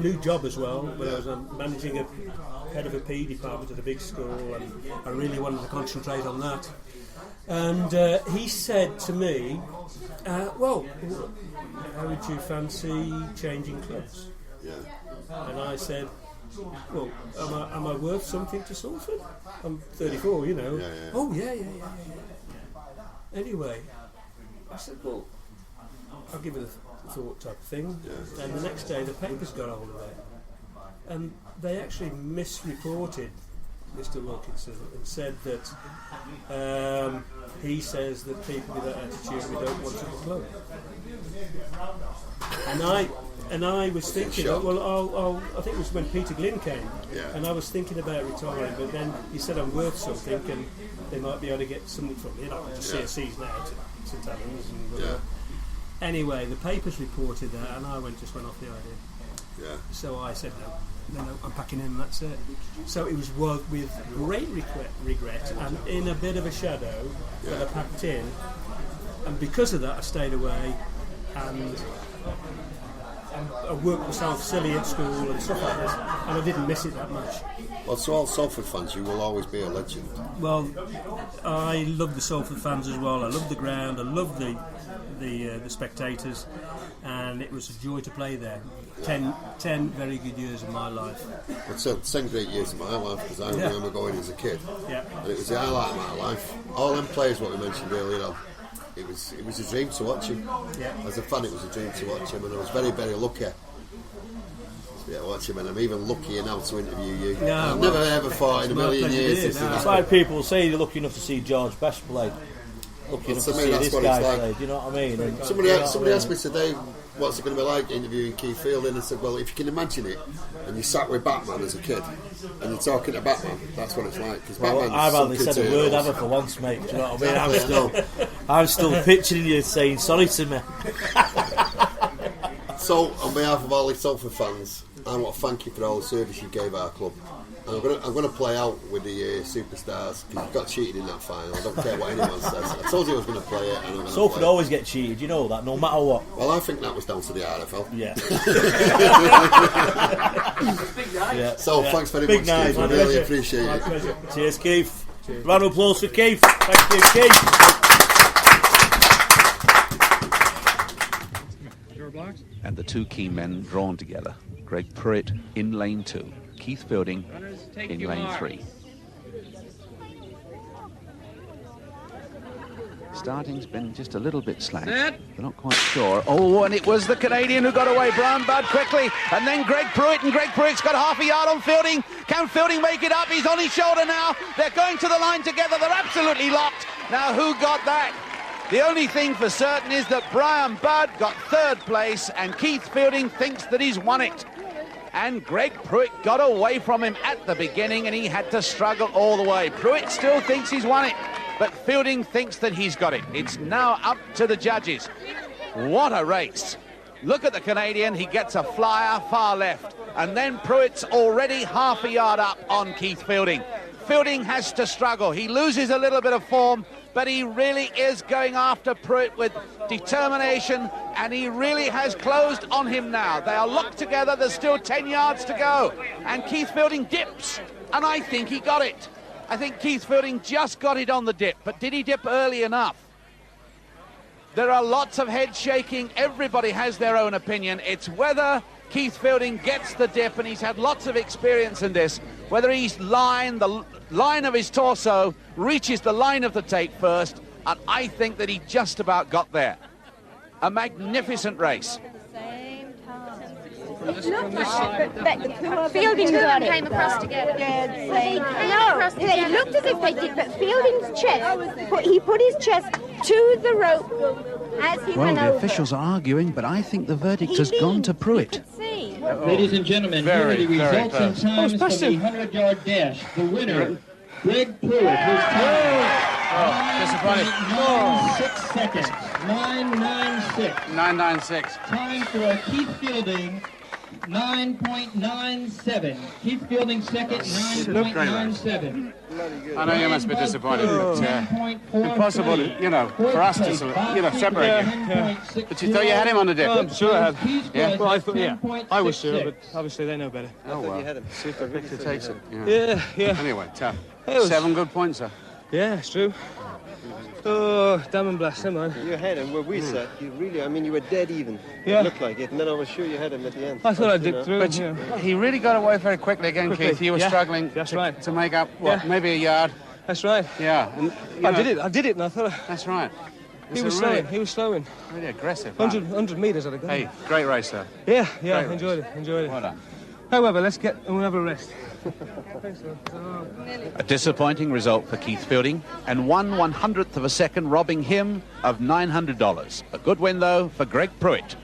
new job as well, but I was managing a head of a PE department at a big school, and I really wanted to concentrate on that. And he said to me, well, how would you fancy changing clubs? Yeah. And I said, well, am I worth something to Salford? I'm 34, you know. Yeah. Oh, yeah. Anyway, I said, well, I'll give it a thought type of thing. Yeah. And the next day the papers got hold of it. And they actually misreported Mr. Wilkinson and said that he says that people with that attitude we don't want to the club. And I was thinking, well, I think it was when Peter Glynn came, and I was thinking about retiring, but then he said I'm worth something, and they might be able to get something from me, like just CSCs now to St Helens and whatever. Anyway, the papers reported that, and I just went off the idea. Yeah. So I said no, I'm packing in, and that's it. So it was with great regret and in a bit of a shadow that I packed in, and because of that I stayed away, and I worked myself silly at school and stuff like this, and I didn't miss it that much. Well, to all Salford fans, you will always be a legend. Well, I love the Salford fans as well. I love the ground. I love the spectators, and it was a joy to play there. 10 very good years of my life. It's 10 great years of my life, because I remember going as a kid, and it was the highlight of my life. All them players, what we mentioned earlier on, it was a dream to watch him. As a fan, it was a dream to watch him, and I was very, very lucky to watch him, and I'm even luckier now to interview you. I've never ever thought in a million years. It's like people say you're lucky enough to see George Best play. Lucky enough to see this guy play. Do you know what I mean? And somebody asked me today, what's it going to be like interviewing Keith Fielding? I said, well, if you can imagine it, and you sat with Batman as a kid, and you're talking to Batman, that's what it's like. I've hardly said a word ever for once, mate. Do you know what I mean? I'm still picturing you saying sorry to me. So, on behalf of all the Salford fans, I want to thank you for all the service you gave our club. And I'm going to play out with the Superstars, because you got cheated in that final. I don't care what anyone says. I told you I was going to play it, and I'm going to Salford always get cheated, you know that, no matter what. Well, I think that was down to the RFL. Yeah. So, thanks very much, Keith. I really appreciate it. Pleasure. Cheers, Keith. Cheers. Round of applause for Keith. Thank you, Keith. And the two key men drawn together. Greg Pruitt in lane 2. Keith Fielding in lane 3. Starting's been just a little bit slack. They're not quite sure. Oh, and it was the Canadian who got away. Brian Budd quickly. And then Greg Pruitt. And Greg Pruitt's got half a yard on Fielding. Can Fielding make it up? He's on his shoulder now. They're going to the line together. They're absolutely locked. Now, who got that? The only thing for certain is that Brian Budd got 3rd place, and Keith Fielding thinks that he's won it. And Greg Pruitt got away from him at the beginning, and he had to struggle all the way. Pruitt still thinks he's won it, but Fielding thinks that he's got it. It's now up to the judges. What a race. Look at the Canadian. He gets a flyer far left, and then Pruitt's already half a yard up on Keith Fielding. Fielding has to struggle. He loses a little bit of form, but he really is going after Pruitt with determination, and he really has closed on him now. They are locked together. There's still 10 yards to go, and Keith Fielding dips, and I think he got it. I think Keith Fielding just got it on the dip, but did he dip early enough? There are lots of head shaking. Everybody has their own opinion. It's whether Keith Fielding gets the dip, and he's had lots of experience in this, whether he's the line of his torso reaches the line of the tape first, and I think that he just about got there. A magnificent race. Fielding came across together. It looked as if they did, but Fielding's chest, he put his chest to the rope as he went over. The officials are arguing, but I think the verdict has gone to Pruitt. Ladies and gentlemen, here are the results and times from the 100-yard dash. The winner, Greg Pruitt, who's time 9.96 seconds. 9.96. 9.96. Time for Keith Fielding, 9.97. Keith Fielding second, 9.97. I know you must be disappointed, but impossible, for us to separate you. But you thought you had him on the dip? I'm sure I had. Yeah? Well, I was sure, but obviously they know better. Oh, well. See if Victor takes it. Yeah. Anyway, tough. Was... 7 good points, sir. Yeah, it's true. Oh, damn and blast him, man. You had him where we sat. You really, you were dead even. Yeah. It looked like it, and then I was sure you had him at the end. I thought I dipped through. But he really got away very quickly again, Keith. You were struggling to make up, maybe a yard. That's right. Yeah. And, I did it, and I thought... That's right. He was slowing. Really aggressive. 100 metres at a go. Hey, great race, though. Yeah, enjoyed it. Well done. However, let's get and we'll have a rest. A disappointing result for Keith Fielding, and 1/100th of a second, robbing him of $900. A good win, though, for Greg Pruitt.